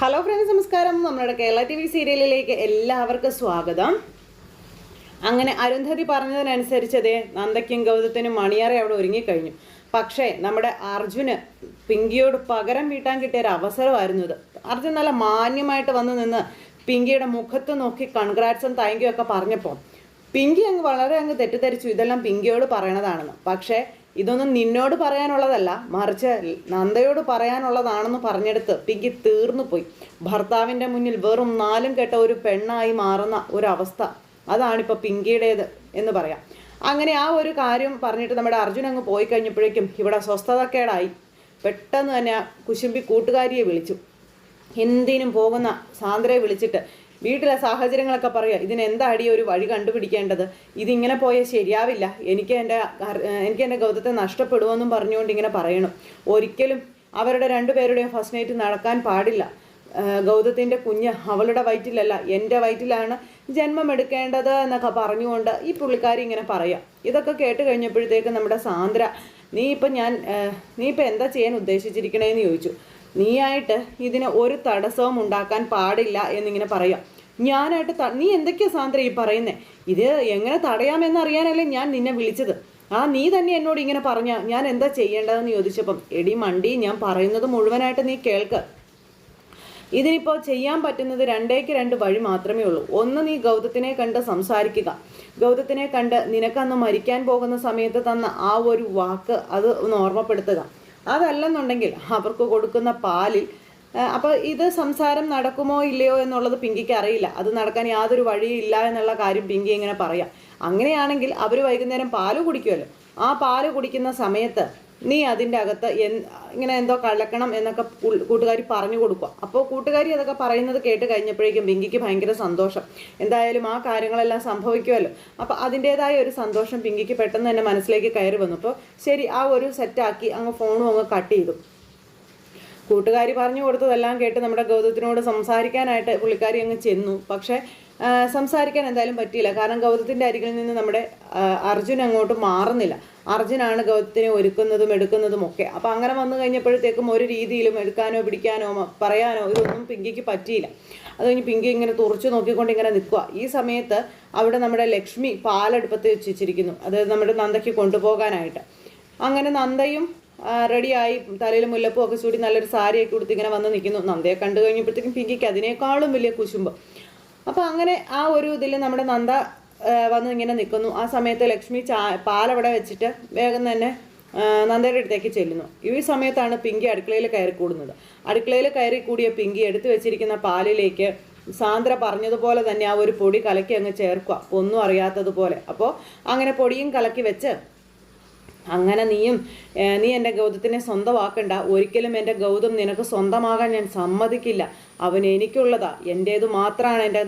Hello friends, നമസ്കാരം. നമ്മുടെ Kerala TV സീരിയലിലേക്ക് എല്ലാവർക്കും സ്വാഗതം. അങ്ങനെ അരുന്ധതി പറഞ്ഞതിനനുസരിച്ചതേ നന്ദയ്ക്കും ഗൗതത്തിനും മണിയറ അവിടെ ഒരുങ്ങിക്കഴിഞ്ഞു. പക്ഷേ നമ്മുടെ അർജുന് പിങ്കിയോട് പകരം വീട്ടാൻ കിട്ടിയ ഒരു അവസരമായിരുന്നു ഇത്. അർജുൻ നല്ല മാന്യമായിട്ട് വന്ന് നിന്ന് പിങ്കിയുടെ മുഖത്ത് നോക്കി കൺഗ്രാറ്റ്സും താങ്ക് യു ഒക്കെ പറഞ്ഞപ്പോൾ പിങ്കി വളരെ തെറ്റിദ്ധരിച്ചു ഇതെല്ലാം പിങ്കിയോട് പറയണതാണെന്ന്. പക്ഷേ ഇതൊന്നും നിന്നോട് പറയാനുള്ളതല്ല, മറിച്ച് നന്ദയോട് പറയാനുള്ളതാണെന്ന് പറഞ്ഞെടുത്ത് പിങ്കി തീർന്നു പോയി. ഭർത്താവിൻ്റെ മുന്നിൽ വെറും നാലും കെട്ട ഒരു പെണ്ണായി മാറുന്ന ഒരവസ്ഥ, അതാണിപ്പോൾ പിങ്കിയുടേത് എന്ന് പറയാം. അങ്ങനെ ആ ഒരു കാര്യം പറഞ്ഞിട്ട് നമ്മുടെ അർജുൻ അങ്ങ് പോയി കഴിഞ്ഞപ്പോഴേക്കും ഇവിടെ സ്വസ്ഥതക്കേടായി. പെട്ടെന്ന് തന്നെ കുശുമ്പി കൂട്ടുകാരിയെ വിളിച്ചു. എന്തിനും പോകുന്ന സാന്ദ്രയെ വിളിച്ചിട്ട് വീട്ടിലെ സാഹചര്യങ്ങളൊക്കെ പറയുക, ഇതിനെന്താടി ഒരു വഴി കണ്ടുപിടിക്കേണ്ടത്, ഇതിങ്ങനെ പോയാൽ ശരിയാവില്ല, എനിക്ക് എൻ്റെ ഗൗതത്തെ നഷ്ടപ്പെടുമെന്നും പറഞ്ഞുകൊണ്ട് ഇങ്ങനെ പറയണം. ഒരിക്കലും അവരുടെ രണ്ടുപേരുടെയും ഫസ്റ്റ് നൈറ്റ് നടക്കാൻ പാടില്ല. ഗൗതത്തിൻ്റെ കുഞ്ഞ് അവളുടെ വയറ്റിലല്ല, എൻ്റെ വയറ്റിലാണ് ജന്മമെടുക്കേണ്ടത് എന്നൊക്കെ പറഞ്ഞുകൊണ്ട് ഈ പുള്ളിക്കാരി ഇങ്ങനെ പറയാം. ഇതൊക്കെ കേട്ട് കഴിഞ്ഞപ്പോഴത്തേക്ക് നമ്മുടെ സാന്ദ്ര, നീ ഇപ്പം എന്താ ചെയ്യാൻ ഉദ്ദേശിച്ചിരിക്കണേന്ന് ചോദിച്ചു. നീയായിട്ട് ഇതിന് ഒരു തടസ്സവും ഉണ്ടാക്കാൻ പാടില്ല എന്നിങ്ങനെ പറയാം. ഞാനായിട്ട് നീ എന്തൊക്കെയാ സാന്ദ്ര ഈ പറയുന്നേ? ഇത് എങ്ങനെ തടയാമെന്നറിയാനല്ലേ ഞാൻ നിന്നെ വിളിച്ചത്. നീ തന്നെ എന്നോട് ഇങ്ങനെ പറഞ്ഞ ഞാൻ എന്താ ചെയ്യേണ്ടതെന്ന് ചോദിച്ചപ്പം, എടി മണ്ടി, ഞാൻ പറയുന്നത് മുഴുവനായിട്ട് നീ കേൾക്ക്. ഇതിനിപ്പോൾ ചെയ്യാൻ പറ്റുന്നത് രണ്ടേക്ക് രണ്ട് വഴി മാത്രമേ ഉള്ളൂ. ഒന്ന്, നീ ഗൗതത്തിനെ കണ്ട് സംസാരിക്കുക. ഗൗതത്തിനെ കണ്ട് നിനക്കന്ന് മരിക്കാൻ പോകുന്ന സമയത്ത് തന്ന ആ ഒരു വാക്ക് അത് ഒന്ന് ഓർമ്മപ്പെടുത്തുക. അതല്ലെന്നുണ്ടെങ്കിൽ അവർക്ക് കൊടുക്കുന്ന പാലിൽ അപ്പോൾ ഇത് സംസാരം നടക്കുമോ ഇല്ലയോ എന്നുള്ളത് പിങ്കിക്ക് അറിയില്ല. അത് നടക്കാൻ യാതൊരു വഴിയില്ല എന്നുള്ള കാര്യം പിങ്കി ഇങ്ങനെ പറയാം. അങ്ങനെയാണെങ്കിൽ അവർ വൈകുന്നേരം പാല് കുടിക്കുമല്ലോ. ആ പാല് കുടിക്കുന്ന സമയത്ത് നീ അതിൻ്റെ അകത്ത് ഇങ്ങനെ എന്തോ കലക്കണം എന്നൊക്കെ കൂട്ടുകാരി പറഞ്ഞു കൊടുക്കുക. അപ്പോൾ കൂട്ടുകാരി അതൊക്കെ പറയുന്നത് കേട്ട് കഴിഞ്ഞപ്പോഴേക്കും പിങ്കിക്ക് ഭയങ്കര സന്തോഷം. എന്തായാലും ആ കാര്യങ്ങളെല്ലാം സംഭവിക്കുമല്ലോ. അപ്പോൾ അതിൻ്റേതായ ഒരു സന്തോഷം പിങ്കിക്ക് പെട്ടെന്ന് തന്നെ മനസ്സിലേക്ക് കയറി വന്നു. അപ്പോൾ ശരി, ആ ഒരു സെറ്റാക്കി അങ്ങ് ഫോണും അങ്ങ് കട്ട് ചെയ്തു. കൂട്ടുകാരി പറഞ്ഞു കൊടുത്തതെല്ലാം കേട്ട് നമ്മുടെ ഗൗതത്തിനോട് സംസാരിക്കാനായിട്ട് പുള്ളിക്കാരി അങ്ങ് ചെന്നു. പക്ഷേ സംസാരിക്കാൻ എന്തായാലും പറ്റിയില്ല. കാരണം ഗൗതത്തിൻ്റെ അരികിൽ നിന്ന് നമ്മുടെ അർജുൻ അങ്ങോട്ട് മാറുന്നില്ല. അർജുനാണ് ഗൗതത്തിനെ ഒരുക്കുന്നതും എടുക്കുന്നതും ഒക്കെ. അപ്പോൾ അങ്ങനെ വന്നു കഴിഞ്ഞപ്പോഴത്തേക്കും ഒരു രീതിയിലും എടുക്കാനോ പിടിക്കാനോ പറയാനോ ഇതൊന്നും പിങ്കിക്ക് പറ്റിയില്ല. അത് കഴിഞ്ഞ് പിങ്കി ഇങ്ങനെ തുറച്ചു നോക്കിക്കൊണ്ട് ഇങ്ങനെ നിൽക്കുക. ഈ സമയത്ത് അവിടെ നമ്മുടെ ലക്ഷ്മി പാലെടുപ്പത്ത് വെച്ചിരിക്കുന്നു, അതായത് നമ്മുടെ നന്ദയ്ക്ക് കൊണ്ടുപോകാനായിട്ട്. അങ്ങനെ നന്ദയും റെഡിയായി തലയിൽ മുല്ലപ്പൂ ഒക്കെ ചൂടി നല്ലൊരു സാരിയൊക്കെ കൊടുത്ത് ഇങ്ങനെ വന്ന് നിൽക്കുന്നു. നന്ദയെ കണ്ടു കഴിഞ്ഞപ്പോഴത്തേക്കും പിങ്കിക്ക് അതിനേക്കാളും വലിയ കുശുമ്പ്. അപ്പോൾ അങ്ങനെ ആ ഒരു ഇതിൽ നമ്മുടെ നന്ദ വന്ന് ഇങ്ങനെ നിൽക്കുന്നു. ആ സമയത്ത് ലക്ഷ്മി പാലവിടെ വെച്ചിട്ട് വേഗം തന്നെ നന്ദയുടെ അടുത്തേക്ക് ചെല്ലുന്നു. ഈ സമയത്താണ് പിങ്കി അടുക്കളയിൽ കയറി കൂടുന്നത്. അടുക്കളയിൽ കയറി കൂടിയ പിങ്കി എടുത്തു വെച്ചിരിക്കുന്ന പാലിലേക്ക് സാന്ദ്ര പറഞ്ഞതുപോലെ തന്നെ ആ ഒരു പൊടി കലക്കി അങ്ങ് ചേർക്കുക, ഒന്നും അറിയാത്തതുപോലെ. അപ്പോൾ അങ്ങനെ പൊടിയും കലക്കി വെച്ച്, അങ്ങനെ നീ എൻ്റെ ഗൗതത്തിനെ സ്വന്തമാക്കണ്ട, ഒരിക്കലും എൻ്റെ ഗൗതം നിനക്ക് സ്വന്തമാകാൻ ഞാൻ സമ്മതിക്കില്ല, അവൻ എനിക്കുള്ളതാ, എൻ്റേത് മാത്രമാണ് എൻ്റെ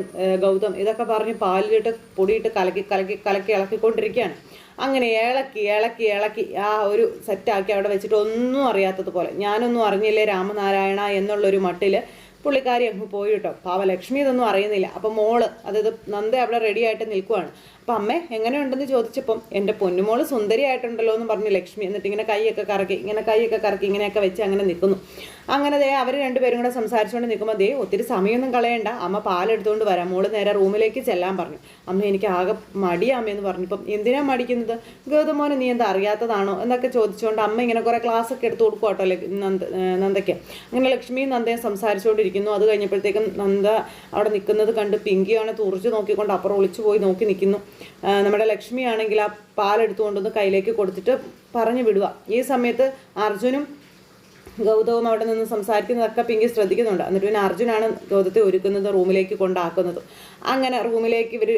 ഗൗതം, ഇതൊക്കെ പറഞ്ഞ് പാലിലിട്ട് പൊടിയിട്ട് കലക്കി ഇളക്കിക്കൊണ്ടിരിക്കുകയാണ്. അങ്ങനെ ഇളക്കി ആ ഒരു സെറ്റാക്കി അവിടെ വെച്ചിട്ട് ഒന്നും അറിയാത്തതുപോലെ, ഞാനൊന്നും അറിഞ്ഞില്ലേ രാമനാരായണ എന്നുള്ളൊരു മട്ടിൽ പുള്ളിക്കാരി അങ്ങ് പോയി കേട്ടോ. ലക്ഷ്മി ഇതൊന്നും അറിയുന്നില്ല. അപ്പം മോള്, അതായത് നന്ദ അവിടെ റെഡി ആയിട്ട് നിൽക്കുവാണ്. അപ്പം അമ്മേ എങ്ങനെയുണ്ടെന്ന് ചോദിച്ചപ്പം, എൻ്റെ പൊന്നുമോള് സുന്ദരിയായിട്ടുണ്ടല്ലോ എന്ന് പറഞ്ഞ് ലക്ഷ്മി. എന്നിട്ട് ഇങ്ങനെ കൈയൊക്കെ കറക്കി ഇങ്ങനെയൊക്കെ വെച്ച് അങ്ങനെ നിൽക്കുന്നു. അങ്ങനെ അവർ രണ്ടുപേരും കൂടെ സംസാരിച്ചുകൊണ്ട് നിൽക്കുമ്പോൾ ഒത്തിരി സമയമൊന്നും കളയണ്ട, അമ്മ പാലെടുത്തുകൊണ്ട് വരാം, മോള് നേരെ റൂമിലേക്ക് ചെല്ലാൻ പറഞ്ഞു. അമ്മ എനിക്ക് ആകെ മടിയാമ്മയെന്ന് പറഞ്ഞപ്പം, എന്തിനാ മടിക്കുന്നത്, ഗൗതമോനെ നീ എന്താ അറിയാത്തതാണോ എന്നൊക്കെ ചോദിച്ചുകൊണ്ട് അമ്മ ഇങ്ങനെ കുറേ ക്ലാസ്സൊക്കെ എടുത്ത് കൊടുക്കും കേട്ടോ നന്ദയ്ക്ക്. അങ്ങനെ ലക്ഷ്മിയും നന്ദയും സംസാരിച്ചുകൊണ്ടിരിക്കുന്നു. അത് കഴിഞ്ഞപ്പോഴത്തേക്കും നന്ദ അവിടെ നിൽക്കുന്നത് കണ്ട് പിങ്കിയാണ് തുറച്ചു നോക്കിക്കൊണ്ട് അപ്പുറം ഒളിച്ചു പോയി നോക്കി നിൽക്കുന്നു. നമ്മുടെ ലക്ഷ്മിയാണെങ്കിൽ ആ പാലെടുത്തുകൊണ്ടൊന്ന് കയ്യിലേക്ക് കൊടുത്തിട്ട് പറഞ്ഞു വിടുക. ഈ സമയത്ത് അർജുനും ഗൗതവും അവിടെ നിന്ന് സംസാരിക്കുന്നതൊക്കെ പിങ്കി ശ്രദ്ധിക്കുന്നുണ്ട്. എന്നിട്ട് പിന്നെ അർജുനാണ് ഗൗതത്തെ ഒരുക്കുന്നത്, റൂമിലേക്ക് കൊണ്ടാക്കുന്നത്. അങ്ങനെ റൂമിലേക്ക് ഇവർ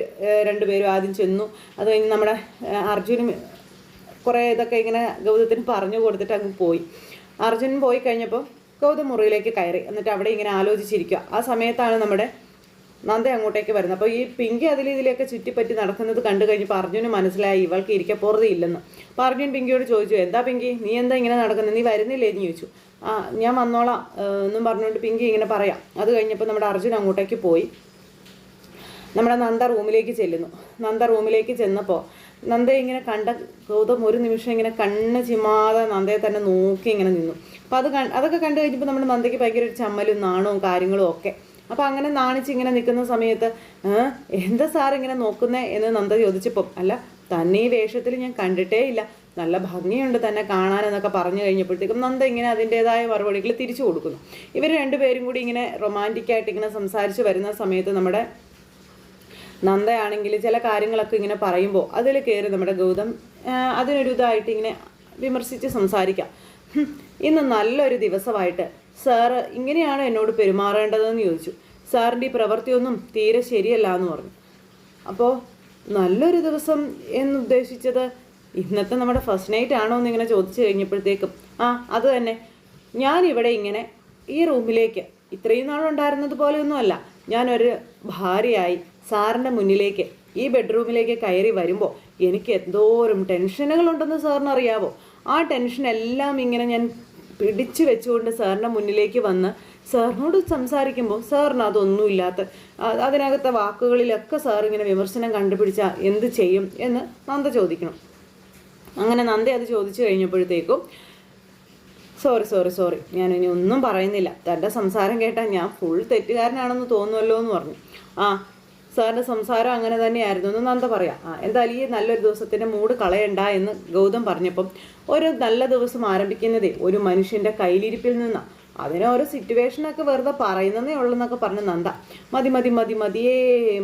രണ്ടുപേരും ആദ്യം ചെന്നു. അത് കഴിഞ്ഞ് നമ്മുടെ അർജുനും കുറേ ഇതൊക്കെ ഇങ്ങനെ ഗൗതത്തിന് പറഞ്ഞു കൊടുത്തിട്ട് അങ്ങ് പോയി. അർജുൻ പോയി കഴിഞ്ഞപ്പോൾ ഗൗതം മുറിയിലേക്ക് കയറി. എന്നിട്ട് അവിടെ ഇങ്ങനെ ആലോചിച്ചിരിക്കുക. ആ സമയത്താണ് നമ്മുടെ നന്ദ അങ്ങോട്ടേക്ക് വരുന്നത്. അപ്പോൾ ഈ പിങ്കി ഇതിലേക്ക് ചുറ്റിപ്പറ്റി നടക്കുന്നത് കണ്ടു കഴിഞ്ഞപ്പോൾ അർജുന് മനസ്സിലായി ഇവൾക്ക് ഇരിക്കപ്പോറതി ഇല്ലെന്ന്. അപ്പോൾ അർജുൻ പിങ്കിയോട് ചോദിച്ചു, എന്താ പിങ്കി, നീ എന്താ ഇങ്ങനെ നടക്കുന്നത്, നീ വരുന്നില്ലേ എന്ന് ചോദിച്ചു. ഞാൻ വന്നോളാം എന്നും പറഞ്ഞുകൊണ്ട് പിങ്കി ഇങ്ങനെ പറയാം. അത് കഴിഞ്ഞപ്പോൾ നമ്മുടെ അർജുൻ അങ്ങോട്ടേക്ക് പോയി നമ്മുടെ നന്ദ റൂമിലേക്ക് ചെല്ലുന്നു. നന്ദ റൂമിലേക്ക് ചെന്നപ്പോൾ നന്ദയെ ഇങ്ങനെ കണ്ട ഗൗതം ഒരു നിമിഷം ഇങ്ങനെ കണ്ണ് ചിമ്മാതെ നന്ദയെ തന്നെ നോക്കി ഇങ്ങനെ നിന്നു. അപ്പോൾ അതൊക്കെ കണ്ടു കഴിഞ്ഞപ്പോൾ നമ്മുടെ നന്ദയ്ക്ക് ഭയങ്കര ഒരു ചമ്മലും നാണവും കാര്യങ്ങളും ഒക്കെ. അപ്പോൾ അങ്ങനെ നാണിച്ച് ഇങ്ങനെ നിൽക്കുന്ന സമയത്ത് എന്താ സാർ ഇങ്ങനെ നോക്കുന്നേ എന്ന് നന്ദ ചോദിച്ചപ്പം, അല്ല തന്നെ ഈ വേഷത്തിൽ ഞാൻ കണ്ടിട്ടേ ഇല്ല, നല്ല ഭംഗിയുണ്ട് തന്നെ കാണാനെന്നൊക്കെ പറഞ്ഞു കഴിഞ്ഞപ്പോഴത്തേക്കും നന്ദ ഇങ്ങനെ അതിൻ്റേതായ മറുപടികൾ തിരിച്ചു കൊടുക്കുന്നു. ഇവർ രണ്ടുപേരും കൂടി ഇങ്ങനെ റൊമാൻറ്റിക്കായിട്ട് ഇങ്ങനെ സംസാരിച്ച് വരുന്ന സമയത്ത് നമ്മുടെ നന്ദയാണെങ്കിൽ ചില കാര്യങ്ങളൊക്കെ ഇങ്ങനെ പറയുമ്പോൾ അതിൽ കയറി നമ്മുടെ ഗൗതം അതിനൊരു ഇതായിട്ട് ഇങ്ങനെ വിമർശിച്ച് സംസാരിക്കാം. ഇന്ന് നല്ലൊരു ദിവസമായിട്ട് സാറ് ഇങ്ങനെയാണോ എന്നോട് പെരുമാറേണ്ടതെന്ന് ചോദിച്ചു. സാറിൻ്റെ ഈ പ്രവൃത്തിയൊന്നും തീരെ ശരിയല്ല എന്ന് പറഞ്ഞു. അപ്പോൾ നല്ലൊരു ദിവസം എന്നുദ്ദേശിച്ചത് ഇന്നത്തെ നമ്മുടെ ഫസ്റ്റ് നൈറ്റ് ആണോ എന്നിങ്ങനെ ചോദിച്ചു കഴിഞ്ഞപ്പോഴത്തേക്കും അത് തന്നെ, ഞാനിവിടെ ഇങ്ങനെ ഈ റൂമിലേക്ക് ഇത്രയും നാളുണ്ടായിരുന്നത് പോലെയൊന്നുമല്ല, ഞാനൊരു ഭാര്യയായി സാറിൻ്റെ മുന്നിലേക്ക് ഈ ബെഡ്റൂമിലേക്ക് കയറി വരുമ്പോൾ എനിക്ക് എന്തോരം ടെൻഷനുകളുണ്ടെന്ന് സാറിന് അറിയാവോ? ആ ടെൻഷനെല്ലാം ഇങ്ങനെ ഞാൻ പിടിച്ചു വെച്ചുകൊണ്ട് സാറിൻ്റെ മുന്നിലേക്ക് വന്ന് സാറിനോട് സംസാരിക്കുമ്പോൾ സാറിന് അതൊന്നുമില്ലാത്ത അതിനകത്തെ വാക്കുകളിലൊക്കെ സാർ ഇങ്ങനെ വിമർശനം കണ്ടുപിടിച്ചാൽ എന്ത് ചെയ്യും എന്ന് നന്ദ ചോദിക്കണം. അങ്ങനെ നന്ദ അത് ചോദിച്ചു കഴിഞ്ഞപ്പോഴത്തേക്കും സോറി ഞാനിനി ഒന്നും പറയുന്നില്ല, തൻ്റെ സംസാരം കേട്ടാൽ ഞാൻ ഫുൾ തെറ്റുകാരനാണെന്ന് തോന്നുമല്ലോ എന്ന് പറഞ്ഞു. സാറിൻ്റെ സംസാരം അങ്ങനെ തന്നെയായിരുന്നു എന്ന് നന്ദ പറയാം. എന്തായാലും ഈ നല്ലൊരു ദിവസത്തിൻ്റെ മൂഡ് കളയണ്ട എന്ന് ഗൗതം പറഞ്ഞപ്പം, ഒരു നല്ല ദിവസം ആരംഭിക്കുന്നതേ ഒരു മനുഷ്യൻ്റെ കയ്യിലിരിപ്പിൽ നിന്നാണ്, അതിനെ ഓരോ സിറ്റുവേഷനൊക്കെ വെറുതെ പറയുന്നതേ ഉള്ളെന്നൊക്കെ പറഞ്ഞ് നന്ദ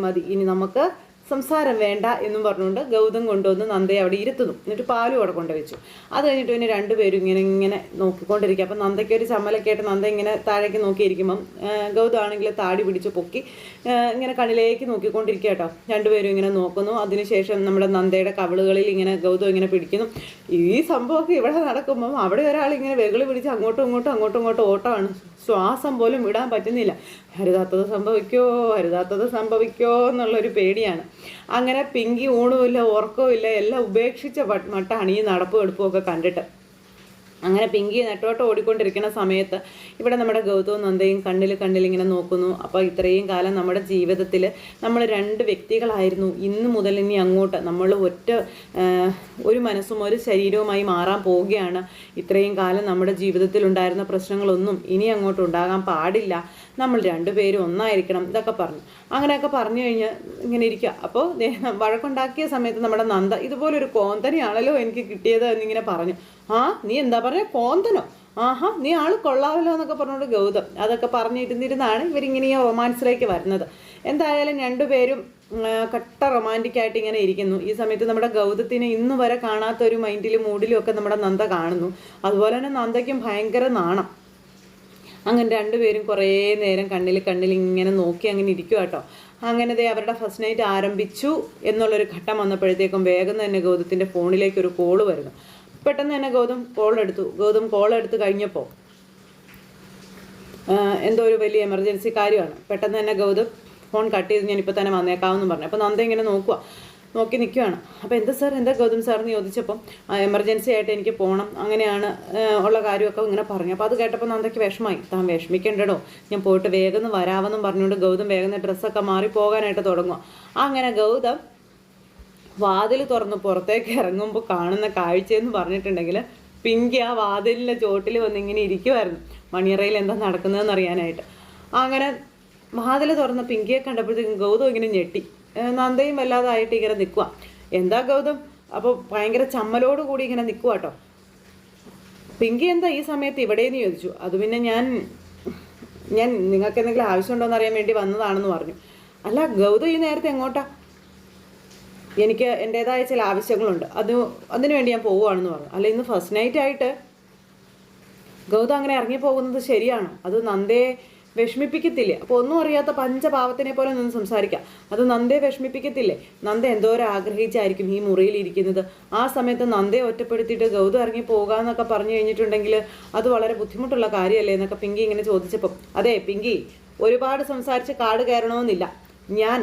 മതി ഇനി നമുക്ക് സംസാരം വേണ്ട എന്നും പറഞ്ഞുകൊണ്ട് ഗൗതം കൊണ്ടുവന്ന് നന്ദയെ അവിടെ ഇരുത്തുന്നു. എന്നിട്ട് പാലും അവിടെ കൊണ്ടുവച്ചു. അത് കഴിഞ്ഞിട്ട് പിന്നെ രണ്ടുപേരും ഇങ്ങനെ നോക്കിക്കൊണ്ടിരിക്കുക. അപ്പം നന്ദയ്ക്ക് ഒരു ചമ്മലൊക്കെ ആയിട്ട് നന്ദ ഇങ്ങനെ താഴേക്ക് നോക്കിയിരിക്കുമ്പം ഗൗതം ആണെങ്കിൽ താടി പിടിച്ച് പൊക്കി ഇങ്ങനെ കണ്ണിലേക്ക് നോക്കിക്കൊണ്ടിരിക്കുക കേട്ടോ. രണ്ടുപേരും ഇങ്ങനെ നോക്കുന്നു. അതിനുശേഷം നമ്മുടെ നന്ദയുടെ കവിളുകളിൽ ഇങ്ങനെ ഗൗതം ഇങ്ങനെ പിടിക്കുന്നു. ഈ സംഭവമൊക്കെ ഇവിടെ നടക്കുമ്പം അവിടെ ഒരാൾ ഇങ്ങനെ വെകളി പിടിച്ച് അങ്ങോട്ടും ഇങ്ങോട്ടും ഓട്ടമാണ്. ശ്വാസം പോലും വിടാൻ പറ്റുന്നില്ല. ഹരിതാത്തത് സംഭവിക്കോ എന്നുള്ളൊരു പേടിയാണ്. അങ്ങനെ പിങ്കി ഊണുമില്ല ഉറക്കവും ഇല്ല, എല്ലാം ഉപേക്ഷിച്ച മട്ടാണ് ഈ നടപ്പും എടുപ്പുമൊക്കെ കണ്ടിട്ട്. അങ്ങനെ പിങ്കി നെട്ടോട്ട് ഓടിക്കൊണ്ടിരിക്കുന്ന സമയത്ത് ഇവിടെ നമ്മുടെ ഗൗതവും നന്ദയും കണ്ണിൽ ഇങ്ങനെ നോക്കുന്നു. അപ്പോൾ ഇത്രയും കാലം നമ്മുടെ ജീവിതത്തിൽ നമ്മൾ രണ്ട് വ്യക്തികളായിരുന്നു, ഇന്ന് മുതൽ ഇനി അങ്ങോട്ട് നമ്മൾ ഒരു മനസ്സും ഒരു ശരീരവുമായി മാറാൻ പോവുകയാണ്. ഇത്രയും കാലം നമ്മുടെ ജീവിതത്തിൽ ഉണ്ടായിരുന്ന പ്രശ്നങ്ങളൊന്നും ഇനി അങ്ങോട്ട് ഉണ്ടാകാൻ പാടില്ല, നമ്മൾ രണ്ടുപേരും ഒന്നായിരിക്കണം, ഇതൊക്കെ പറഞ്ഞു. അങ്ങനെയൊക്കെ പറഞ്ഞു കഴിഞ്ഞ് ഇങ്ങനെ ഇരിക്കുക. അപ്പോൾ വഴക്കുണ്ടാക്കിയ സമയത്ത് നമ്മുടെ നന്ദ ഇതുപോലൊരു കോന്തനെയാണല്ലോ എനിക്ക് കിട്ടിയത് എന്നിങ്ങനെ പറഞ്ഞു. നീ എന്താ പറയുക, കോന്തനോ? നീ ആൾ കൊള്ളാമല്ലോ എന്നൊക്കെ പറഞ്ഞുകൊണ്ട് ഗൗതം അതൊക്കെ പറഞ്ഞിരുന്നിരുന്നാണ് ഇവരിങ്ങനെ ഈ റൊമാൻസിലേക്ക് വരുന്നത്. എന്തായാലും രണ്ടുപേരും കട്ട റൊമാൻറ്റിക്കായിട്ട് ഇങ്ങനെ ഇരിക്കുന്നു. ഈ സമയത്ത് നമ്മുടെ ഗൗതത്തിന് ഇന്ന് വരെ കാണാത്ത ഒരു മൈൻഡിലും മൂഡിലും ഒക്കെ നമ്മുടെ നന്ദ കാണുന്നു. അതുപോലെ തന്നെ നന്ദയ്ക്കും ഭയങ്കര നാണം. അങ്ങനെ രണ്ടുപേരും കുറേ നേരം കണ്ണിൽ ഇങ്ങനെ നോക്കി അങ്ങനെ ഇരിക്കുക കേട്ടോ. അങ്ങനെ അവരുടെ ഫസ്റ്റ് നൈറ്റ് ആരംഭിച്ചു എന്നുള്ളൊരു ഘട്ടം വന്നപ്പോഴത്തേക്കും വേഗം തന്നെ ഗൗതത്തിൻ്റെ ഫോണിലേക്ക് ഒരു കോള് വരുന്നു. പെട്ടെന്ന് തന്നെ ഗൗതം കോൾ എടുത്ത് കഴിഞ്ഞപ്പോൾ എന്തോ ഒരു വലിയ എമർജൻസി കാര്യമാണ്. പെട്ടെന്ന് തന്നെ ഗൗതം ഫോൺ കട്ട് ചെയ്ത് ഞാനിപ്പോൾ തന്നെ വന്നേക്കാമെന്ന് പറഞ്ഞു. അപ്പോൾ നന്ദ ഇങ്ങനെ നോക്കി നിൽക്കുകയാണ്. അപ്പോൾ എന്താ ഗൗതം സാറിന് ചോദിച്ചപ്പം എമർജൻസി ആയിട്ട് എനിക്ക് പോകണം, അങ്ങനെയാണ് ഉള്ള കാര്യമൊക്കെ ഇങ്ങനെ പറഞ്ഞു. അപ്പോൾ അത് കേട്ടപ്പോൾ നന്ദയ്ക്ക് വിഷമായി. താൻ വിഷമിക്കേണ്ടടോ, ഞാൻ പോയിട്ട് വേഗം വരാമെന്നും പറഞ്ഞുകൊണ്ട് ഗൗതം വേഗം ഡ്രസ്സൊക്കെ മാറി പോകാനായിട്ട് തുടങ്ങുക. അങ്ങനെ ഗൗതം വാതിൽ തുറന്ന് പുറത്തേക്ക് ഇറങ്ങുമ്പോൾ കാണുന്ന കാഴ്ചയെന്ന് പറഞ്ഞിട്ടുണ്ടെങ്കിൽ പിങ്കി ആ വാതിലിൻ്റെ ചോട്ടിൽ വന്ന് ഇങ്ങനെ ഇരിക്കുമായിരുന്നു, മണിയറയിൽ എന്താ നടക്കുന്നതെന്ന് അറിയാനായിട്ട്. അങ്ങനെ വാതിൽ തുറന്ന് പിങ്കിയെ കണ്ടപ്പോഴത്തേക്കും ഗൗതം ഇങ്ങനെ ഞെട്ടി. നന്ദയും വല്ലാതായിട്ട് ഇങ്ങനെ നിൽക്കുക. എന്താ ഗൗതം? അപ്പോൾ ഭയങ്കര ചമ്മലോട് കൂടി ഇങ്ങനെ നിൽക്കുക കേട്ടോ. പിങ്കി എന്താ ഈ സമയത്ത് ഇവിടെയെന്ന് ചോദിച്ചു. അത് പിന്നെ ഞാൻ നിങ്ങൾക്ക് എന്തെങ്കിലും ആവശ്യമുണ്ടോ എന്ന് അറിയാൻ വേണ്ടി വന്നതാണെന്ന് പറഞ്ഞു. അല്ല ഗൗതം ഈ നേരത്തെ എങ്ങോട്ടാ? എനിക്ക് എൻ്റേതായ ചില ആവശ്യങ്ങളുണ്ട്, അതിനു വേണ്ടി ഞാൻ പോവുകയാണെന്ന് പറഞ്ഞു. അല്ല ഇന്ന് ഫസ്റ്റ് നൈറ്റ് ആയിട്ട് ഗൗതം അങ്ങനെ ഇറങ്ങിപ്പോകുന്നത് ശരിയാണോ? അത് നന്ദയെ വിഷമിപ്പിക്കത്തില്ലേ? അപ്പോൾ ഒന്നും അറിയാത്ത പഞ്ചപാവത്തിനെ പോലെ നിന്ന് സംസാരിക്കാം. അത് നന്ദയെ വിഷമിപ്പിക്കത്തില്ലേ? നന്ദ എന്തോരം ആഗ്രഹിച്ചായിരിക്കും ഈ മുറിയിൽ ഇരിക്കുന്നത്. ആ സമയത്ത് നന്ദയെ ഒറ്റപ്പെടുത്തിയിട്ട് ഗൗതം ഇറങ്ങി പോകാമെന്നൊക്കെ പറഞ്ഞു കഴിഞ്ഞിട്ടുണ്ടെങ്കിൽ അത് വളരെ ബുദ്ധിമുട്ടുള്ള കാര്യമല്ലേ എന്നൊക്കെ പിങ്കി ഇങ്ങനെ ചോദിച്ചപ്പം, അതെ പിങ്കി, ഒരുപാട് സംസാരിച്ച് കാട് കയറണമെന്നില്ല. ഞാൻ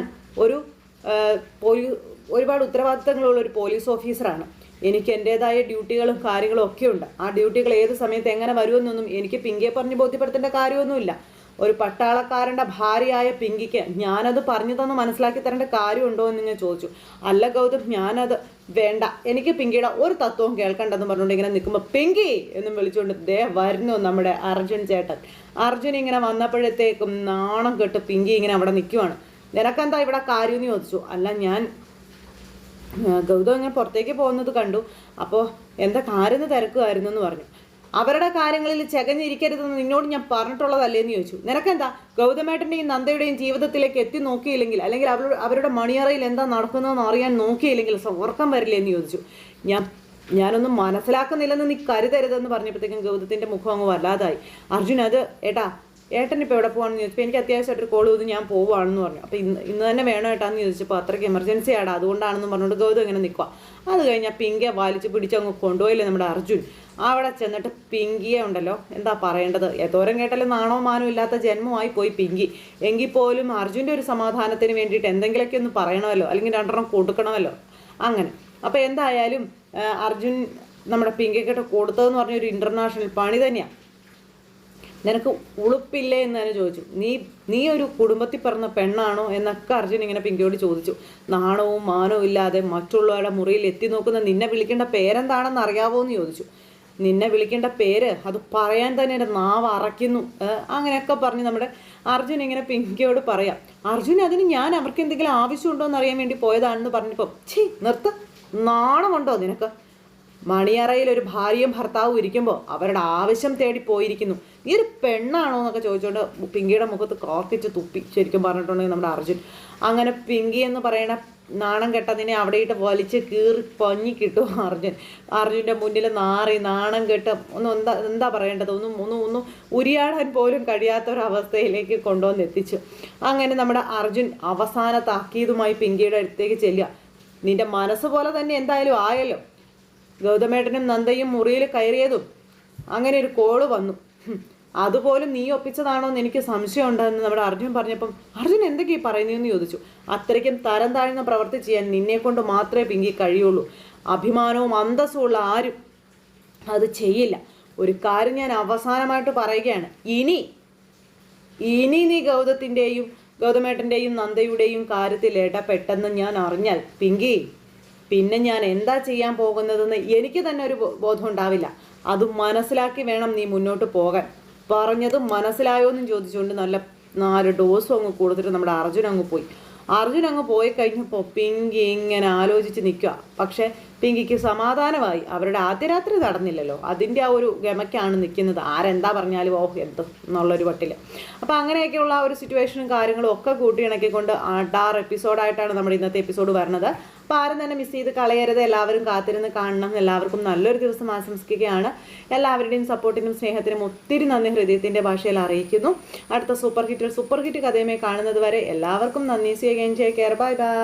ഒരുപാട് ഉത്തരവാദിത്തങ്ങളുള്ള ഒരു പോലീസ് ഓഫീസറാണ്. എനിക്ക് എൻ്റേതായ ഡ്യൂട്ടികളും കാര്യങ്ങളും ഒക്കെ ഉണ്ട്. ആ ഡ്യൂട്ടികൾ ഏത് സമയത്ത് എങ്ങനെ വരുമെന്നൊന്നും എനിക്ക് പിങ്കിയെ പറഞ്ഞ് ബോധ്യപ്പെടുത്തേണ്ട കാര്യമൊന്നുമില്ല. ഒരു പട്ടാളക്കാരൻ്റെ ഭാര്യയായ പിങ്കിക്ക് ഞാനത് പറഞ്ഞു തന്ന് മനസ്സിലാക്കി തരേണ്ട കാര്യമുണ്ടോ എന്ന് ഞാൻ ചോദിച്ചു. അല്ല ഗൗതം, ഞാനത് വേണ്ട, എനിക്ക് പിങ്കിയുടെ ഒരു തത്വവും കേൾക്കണ്ടെന്ന് പറഞ്ഞുകൊണ്ട് ഇങ്ങനെ നിൽക്കുമ്പോൾ പിങ്കി എന്നും വിളിച്ചുകൊണ്ട് ദേ വരുന്നു നമ്മുടെ അർജുൻ ചേട്ടൻ. അർജുൻ ഇങ്ങനെ വന്നപ്പോഴത്തേക്കും നാണം കെട്ട് പിങ്കി ഇങ്ങനെ അവിടെ നിൽക്കുവാണ്. നിനക്കെന്താ ഇവിടെ കാര്യം എന്ന് ചോദിച്ചു. അല്ല, ഞാൻ ഗൗതം ഇങ്ങനെ പുറത്തേക്ക് പോകുന്നത് കണ്ടു, അപ്പോൾ എന്താ കാര്യം തിരക്കുമായിരുന്നു എന്ന് പറഞ്ഞു. അവരുടെ കാര്യങ്ങളിൽ ചകഞ്ഞിരിക്കരുതെന്ന് നിന്നോട് ഞാൻ പറഞ്ഞിട്ടുള്ളതല്ലേന്ന് ചോദിച്ചു. നിനക്കെന്താ ഗൗതമേട്ടൻ്റെയും നന്ദയുടെയും ജീവിതത്തിലേക്ക് എത്തി നോക്കിയില്ലെങ്കിൽ, അല്ലെങ്കിൽ അവരുടെ മണിയറയിൽ എന്താ നടക്കുന്നതെന്ന് അറിയാൻ നോക്കിയില്ലെങ്കിൽ ഉറക്കം വരില്ലേന്ന് ചോദിച്ചു. ഞാനൊന്നും മനസ്സിലാക്കുന്നില്ലെന്ന് നീ കരുതരുതെന്ന് പറഞ്ഞപ്പോഴത്തേക്കും ഗൗതത്തിൻ്റെ മുഖം അങ്ങ് വല്ലാതായി. അർജുൻ അത് ഏട്ടൻ ഇപ്പോൾ എവിടെ പോകാണെന്ന് ചോദിച്ചപ്പോൾ എനിക്ക് അത്യാവശ്യമായിട്ടൊരു കോൾ ചെയ്ത് ഞാൻ പോവുകയാണെന്ന് പറഞ്ഞു. അപ്പോൾ ഇന്ന് തന്നെ വേണോ ഏട്ടാന്ന് ചോദിച്ചപ്പോൾ അത്രയ്ക്ക് എമർജൻസി ആടാ, അതുകൊണ്ടാണെന്ന് പറഞ്ഞുകൊണ്ട് ഗൗതം ഇങ്ങനെ നിൽക്കുക. അത് കഴിഞ്ഞാൽ പിങ്കിയെ വലിച്ച് പിടിച്ചങ്ങ് കൊണ്ടുപോയില്ലേ നമ്മുടെ അർജുൻ. അവിടെ ചെന്നിട്ട് പിങ്കിയെ ഉണ്ടല്ലോ, എന്താ പറയേണ്ടത്, എതോരം കേട്ടാലും നാണോ മാനോ ഇല്ലാത്ത ജന്മമായി പോയി പിങ്കി. എങ്കിൽ പോലും അർജുൻ്റെ ഒരു സമാധാനത്തിന് വേണ്ടിയിട്ട് എന്തെങ്കിലുമൊക്കെ ഒന്ന് പറയണമല്ലോ, അല്ലെങ്കിൽ രണ്ടെണ്ണം കൊടുക്കണമല്ലോ. അങ്ങനെ അപ്പോൾ എന്തായാലും അർജുൻ നമ്മുടെ പിങ്കിക്കിട്ട് കൊടുത്തതെന്ന് പറഞ്ഞൊരു ഇൻ്റർനാഷണൽ പണി തന്നെയാണ്. നിനക്ക് ഉളുപ്പില്ലേ എന്ന് തന്നെ ചോദിച്ചു. നീ ഒരു കുടുംബത്തിൽ പറഞ്ഞ പെണ്ണാണോ എന്നൊക്കെ അർജുൻ ഇങ്ങനെ പിങ്കിയോട് ചോദിച്ചു. നാണവും മാനവും ഇല്ലാതെ മറ്റുള്ളവരുടെ മുറിയിൽ എത്തി നോക്കുന്ന നിന്നെ വിളിക്കേണ്ട പേരെന്താണെന്ന് അറിയാവോ എന്ന് ചോദിച്ചു. നിന്നെ വിളിക്കേണ്ട പേര് അത് പറയാൻ തന്നെ എൻ്റെ നാവ് അറയ്ക്കുന്നു, അങ്ങനെയൊക്കെ പറഞ്ഞ് നമ്മുടെ അർജുൻ ഇങ്ങനെ പിങ്കിയോട് പറയാം. അർജുൻ അതിന് ഞാൻ അവർക്ക് എന്തെങ്കിലും ആവശ്യമുണ്ടോ എന്ന് അറിയാൻ വേണ്ടി പോയതാണെന്ന് പറഞ്ഞപ്പോൾ നിർത്ത്, നാണമുണ്ടോ നിനക്ക്? മണിയറയിൽ ഒരു ഭാര്യയും ഭർത്താവും ഇരിക്കുമ്പോൾ അവരുടെ ആവശ്യം തേടി പോയിരിക്കുന്നു, ഈ ഒരു പെണ്ണാണോ എന്നൊക്കെ ചോദിച്ചുകൊണ്ട് പിങ്കിയുടെ മുഖത്ത് കോർത്തിച്ച് തുപ്പി ശരിക്കും പറഞ്ഞിട്ടുണ്ടെങ്കിൽ നമ്മുടെ അർജുൻ. അങ്ങനെ പിങ്കി എന്ന് പറയണ നാണം കെട്ടതിനെ അവിടെയിട്ട് വലിച്ച് കീറി പഞ്ഞി കിട്ടും അർജുൻ്റെ മുന്നിൽ നാണം കെട്ട് എന്താ പറയേണ്ടത്, ഒന്നും ഉരിയാടാൻ പോലും കഴിയാത്തൊരവസ്ഥയിലേക്ക് കൊണ്ടുവന്നെത്തിച്ചു. അങ്ങനെ നമ്മുടെ അർജുൻ അവസാന താക്കീതുമായി പിങ്കിയുടെ അടുത്തേക്ക് ചെല്ലുക. നിന്റെ മനസ്സ് പോലെ തന്നെ എന്തായാലും ആയല്ലോ, ഗൗതമേട്ടനും നന്ദയും മുറിയിൽ കയറിയതും അങ്ങനെ ഒരു കോള് വന്നു, അതുപോലും നീ ഒപ്പിച്ചതാണോ എന്ന് എനിക്ക് സംശയം ഉണ്ടെന്ന് നമ്മുടെ അർജുൻ പറഞ്ഞപ്പം അർജുൻ എന്തൊക്കെയാ പറയുന്നതെന്ന് ചോദിച്ചു. അത്രയ്ക്കും തരം താഴ്ന്ന പ്രവൃത്തി ചെയ്യാൻ നിന്നെ കൊണ്ട് മാത്രമേ പിങ്കി കഴിയുള്ളൂ. അഭിമാനവും അന്തസ്സുമുള്ള ആരും അത് ചെയ്യില്ല. ഒരു കാര്യം ഞാൻ അവസാനമായിട്ട് പറയുകയാണ്, ഇനി നീ ഗൗതമേട്ടൻ്റെയും നന്ദയുടെയും കാര്യത്തിൽ ഇടപെട്ടെന്ന് ഞാൻ അറിഞ്ഞാൽ പിങ്കി, പിന്നെ ഞാൻ എന്താ ചെയ്യാൻ പോകുന്നതെന്ന് എനിക്ക് തന്നെ ഒരു ബോധം ഉണ്ടാവില്ല. അത് മനസ്സിലാക്കി വേണം നീ മുന്നോട്ട് പോകാൻ. പറഞ്ഞതും മനസ്സിലായോ എന്നും ചോദിച്ചുകൊണ്ട് നല്ല 4 ഡോസും അങ്ങ് കൊടുത്തിട്ട് നമ്മുടെ അർജുൻ അങ്ങ് പോയി കഴിഞ്ഞപ്പോൾ പിങ്കി ഇങ്ങനെ ആലോചിച്ച് നിൽക്കുക. പക്ഷേ പിങ്കിക്ക് സമാധാനമായി. അവരുടെ ആദ്യ രാത്രി നടന്നില്ലല്ലോ, അതിൻ്റെ ആ ഒരു ഗമയ്ക്കാണ് നിൽക്കുന്നത്. ആരെന്താ പറഞ്ഞാലും എന്ത് എന്നുള്ളൊരു വട്ടിൽ. അപ്പോൾ അങ്ങനെയൊക്കെയുള്ള ആ ഒരു സിറ്റുവേഷനും കാര്യങ്ങളും ഒക്കെ കൂട്ടിയിണക്കിക്കൊണ്ട് 6 എപ്പിസോഡായിട്ടാണ് നമ്മുടെ ഇന്നത്തെ എപ്പിസോഡ് വരുന്നത്. അപ്പോൾ ആരും തന്നെ മിസ് ചെയ്ത് കളയരുത്, എല്ലാവരും കാത്തിരുന്ന് കാണണം. എല്ലാവർക്കും നല്ലൊരു ദിവസം ആശംസിക്കുകയാണ്. എല്ലാവരുടെയും സപ്പോർട്ടിനും സ്നേഹത്തിനും ഒത്തിരി നന്ദി ഹൃദയത്തിൻ്റെ ഭാഷയിൽ അറിയിക്കുന്നു. അടുത്ത സൂപ്പർ ഹിറ്റ് കഥയുമായി കാണുന്നത് വരെ എല്ലാവർക്കും നന്ദി. See again, take care, bye by.